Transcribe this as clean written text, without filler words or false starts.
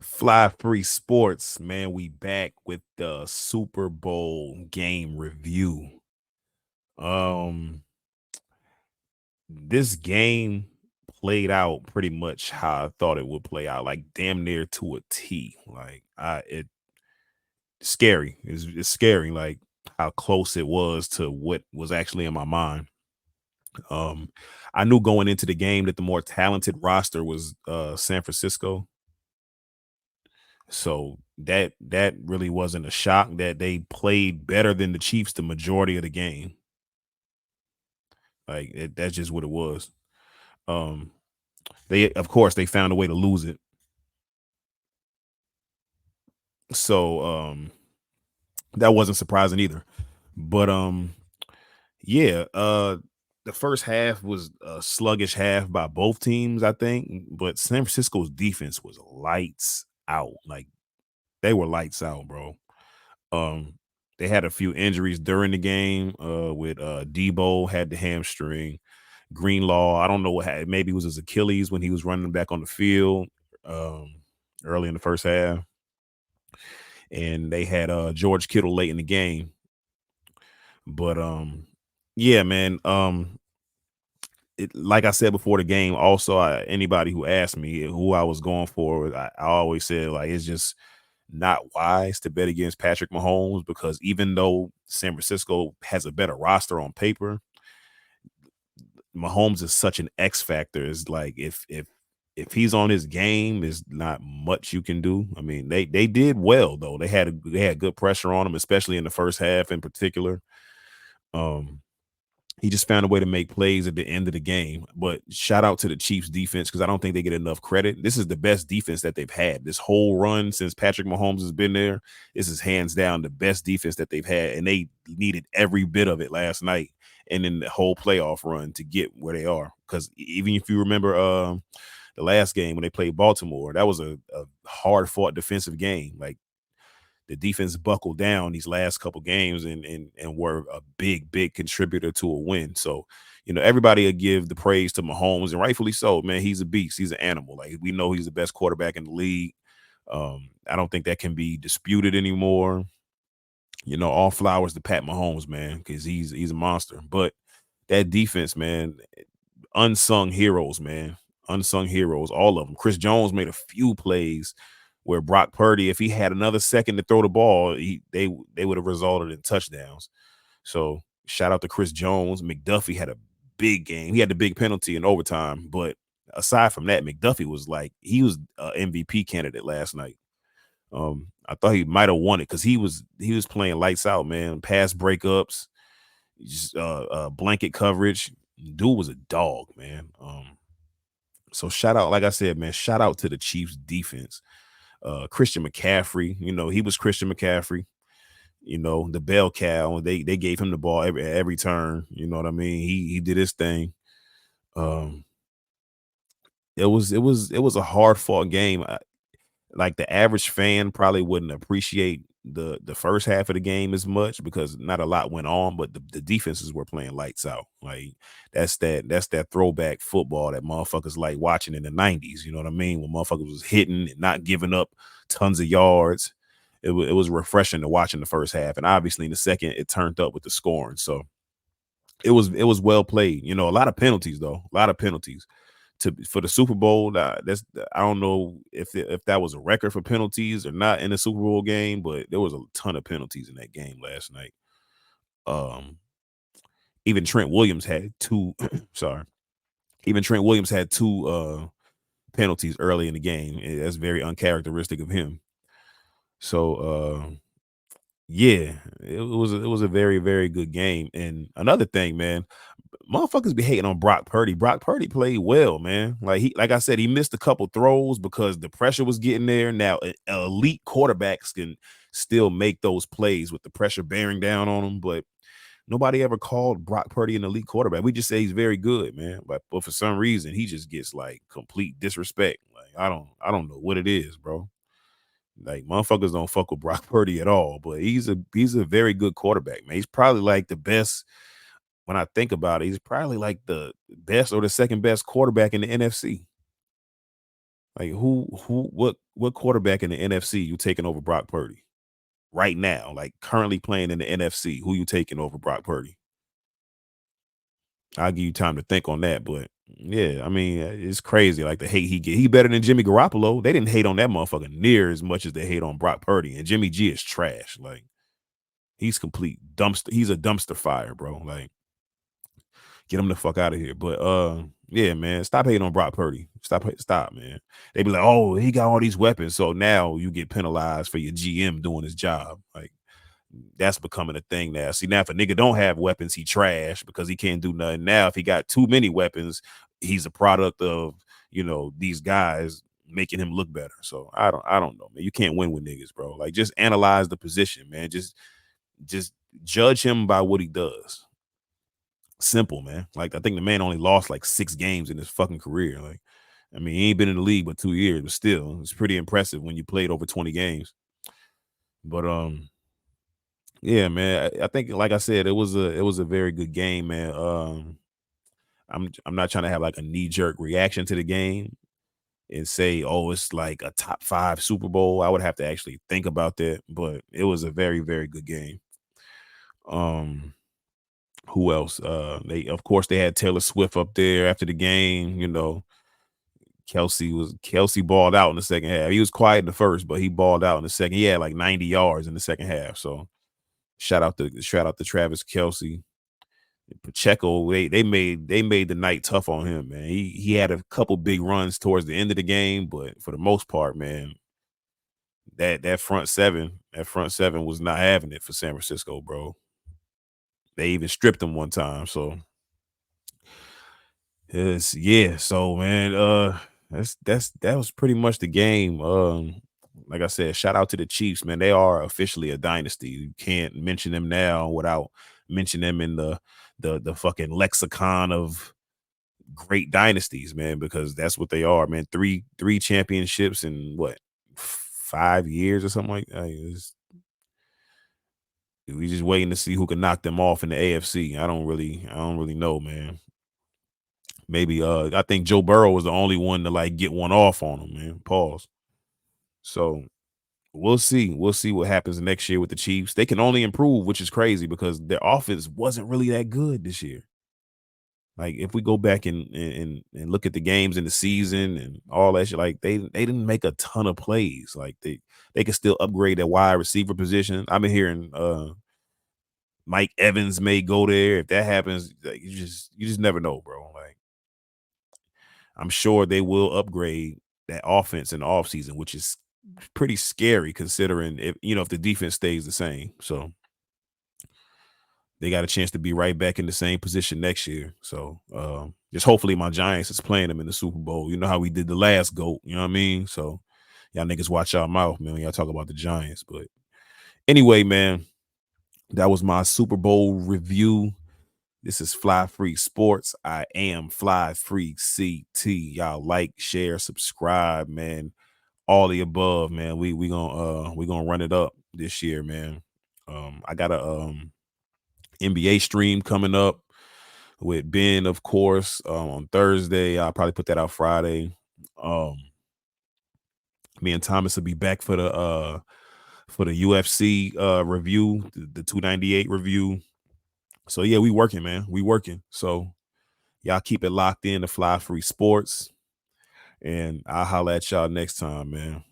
Fly Free Sports, man. We back with the Super Bowl game review. Um, this game played out pretty much how I thought it would play out, like damn near to a T. Like it scary. It's scary, like how close it was to what was actually in my mind. Um, I knew going into the game that the more talented roster was San Francisco. So that really wasn't a shock that they played better than the Chiefs the majority of the game. That's just what it was. Um, they of course they found a way to lose it. So that wasn't surprising either. But yeah, the first half was a sluggish half by both teams, I think. But San Francisco's defense was lights out. Like they were lights out, bro. Um, they had a few injuries during the game. With Debo had the hamstring. Greenlaw, I don't know what had. Maybe it was his Achilles when he was running back on the field um, early in the first half, and they had George Kittle late in the game. But yeah, man. Like I said before the game, also anybody who asked me who I was going for, I always said like it's just not wise to bet against Patrick Mahomes because even though San Francisco has a better roster on paper, Mahomes is such an X factor. It's like if he's on his game, there's not much you can do. I mean, they did well though. They had good pressure on him, especially in the first half in particular. Um, he just found a way to make plays at the end of the game. But shout out to the Chiefs defense because I don't think they get enough credit. This is the best defense that they've had this whole run since Patrick Mahomes has been there. This is hands down the best defense that they've had, and they needed every bit of it last night and in the whole playoff run to get where they are. Because even if you remember the last game when they played Baltimore, that was a hard fought defensive game. Like the defense buckled down these last couple games and were a big contributor to a win. So, everybody will give the praise to Mahomes, and rightfully so. Man, he's a beast. He's an animal. Like we know he's the best quarterback in the league. I don't think that can be disputed anymore. All flowers to Pat Mahomes, man, because he's a monster. But that defense, man, unsung heroes, man. Unsung heroes, all of them. Chris Jones made a few plays where Brock Purdy, if he had another second to throw the ball, they would have resulted in touchdowns. So shout out to Chris Jones. McDuffie had a big game. He had the big penalty in overtime, but aside from that, McDuffie was like he was a MVP candidate last night. I thought he might have won it because he was playing lights out, man. Pass breakups, just blanket coverage. Dude was a dog, man. So shout out, like I said, man, shout out to the Chiefs defense. Christian McCaffrey, he was Christian McCaffrey, the bell cow. They gave him the ball every turn. You know what I mean? He did his thing. Um, it was a hard fought game. Like the average fan probably wouldn't appreciate the first half of the game as much because not a lot went on, but the defenses were playing lights out. Like that's that throwback football that motherfuckers like watching in the 90s. You know what I mean? When motherfuckers was hitting and not giving up tons of yards. It was refreshing to watch in the first half. And obviously in the second, it turned up with the scoring. So it was well played. A lot of penalties though. A lot of penalties for the Super Bowl. I don't know if that was a record for penalties or not in the Super Bowl game, but there was a ton of penalties in that game last night. Um, even Trent Williams had two. Sorry, even Trent Williams had two penalties early in the game. And that's very uncharacteristic of him. So yeah, it was a very very good game. And another thing, man, motherfuckers be hating on Brock Purdy. Brock Purdy played well, man. Like I said, he missed a couple throws because the pressure was getting there. Now, elite quarterbacks can still make those plays with the pressure bearing down on them, but nobody ever called Brock Purdy an elite quarterback. We just say he's very good, man. But for some reason, he just gets like complete disrespect. Like I don't know what it is, bro. Like motherfuckers don't fuck with Brock Purdy at all, but he's a very good quarterback, man. He's probably like the best when I think about it, he's probably like the best or the second best quarterback in the NFC. Like what quarterback in the NFC you taking over Brock Purdy right now? Like currently playing in the NFC, who you taking over Brock Purdy? I'll give you time to think on that, but yeah, I mean, it's crazy. Like the hate he get, he better than Jimmy Garoppolo. They didn't hate on that motherfucker near as much as they hate on Brock Purdy. And Jimmy G is trash. Like he's complete dumpster. He's a dumpster fire, bro. Like get him the fuck out of here. But yeah, man, stop hating on Brock Purdy. Stop, man. They be like, oh, he got all these weapons, so now you get penalized for your GM doing his job. Like that's becoming a thing now. See, now if a nigga don't have weapons, he trash because he can't do nothing. Now, if he got too many weapons, he's a product of these guys making him look better. So I don't know, man. You can't win with niggas, bro. Like just analyze the position, man. Just judge him by what he does. Simple, man. Like I think the man only lost like 6 games in his fucking career. Like, I mean, he ain't been in the league but 2 years, but still, it's pretty impressive when you played over 20 games. But yeah, man. I think, like I said, it was a very good game, man. I'm not trying to have like a knee jerk reaction to the game and say, oh, it's like a top 5 Super Bowl. I would have to actually think about that, but it was a very, very good game. Um, who else? They of course they had Taylor Swift up there after the game. Kelsey balled out in the second half. He was quiet in the first, but he balled out in the second. He had like 90 yards in the second half. So shout out to Travis Kelsey. Pacheco, they made the night tough on him, man. He had a couple big runs towards the end of the game, but for the most part, man, that front seven was not having it for San Francisco, bro. They even stripped him one time. So yeah. So man, that was pretty much the game. Like I said, shout out to the Chiefs, man. They are officially a dynasty. You can't mention them now without mentioning them in the fucking lexicon of great dynasties, man, because that's what they are, man. Three championships in what 5 years or something like that. We just waiting to see who can knock them off in the AFC. I don't really know, man. Maybe I think Joe Burrow was the only one to like get one off on him, man. Pause. So we'll see. We'll see what happens next year with the Chiefs. They can only improve, which is crazy because their offense wasn't really that good this year. Like if we go back and look at the games in the season and all that shit, like they didn't make a ton of plays. Like they can still upgrade their wide receiver position. I've been hearing Mike Evans may go there. If that happens, like, you just never know, bro. Like I'm sure they will upgrade that offense in the offseason, which is pretty scary considering if the defense stays the same. So they got a chance to be right back in the same position next year. So just hopefully my Giants is playing them in the Super Bowl. You know how we did the last GOAT, you know what I mean? So y'all niggas watch y'all mouth, man, when y'all talk about the Giants. But anyway, man, that was my Super Bowl review. This is Fly Freak Sports. I am Fly Freak CT. Y'all like, share, subscribe, man. All the above, man. We gonna run it up this year, man. I got a NBA stream coming up with Ben, of course, on Thursday. I'll probably put that out Friday. Um, Me and Thomas will be back for the UFC review, the 298 review. So yeah, we working, man. We working. So y'all keep it locked in to Fly Free Sports. And I'll holler at y'all next time, man.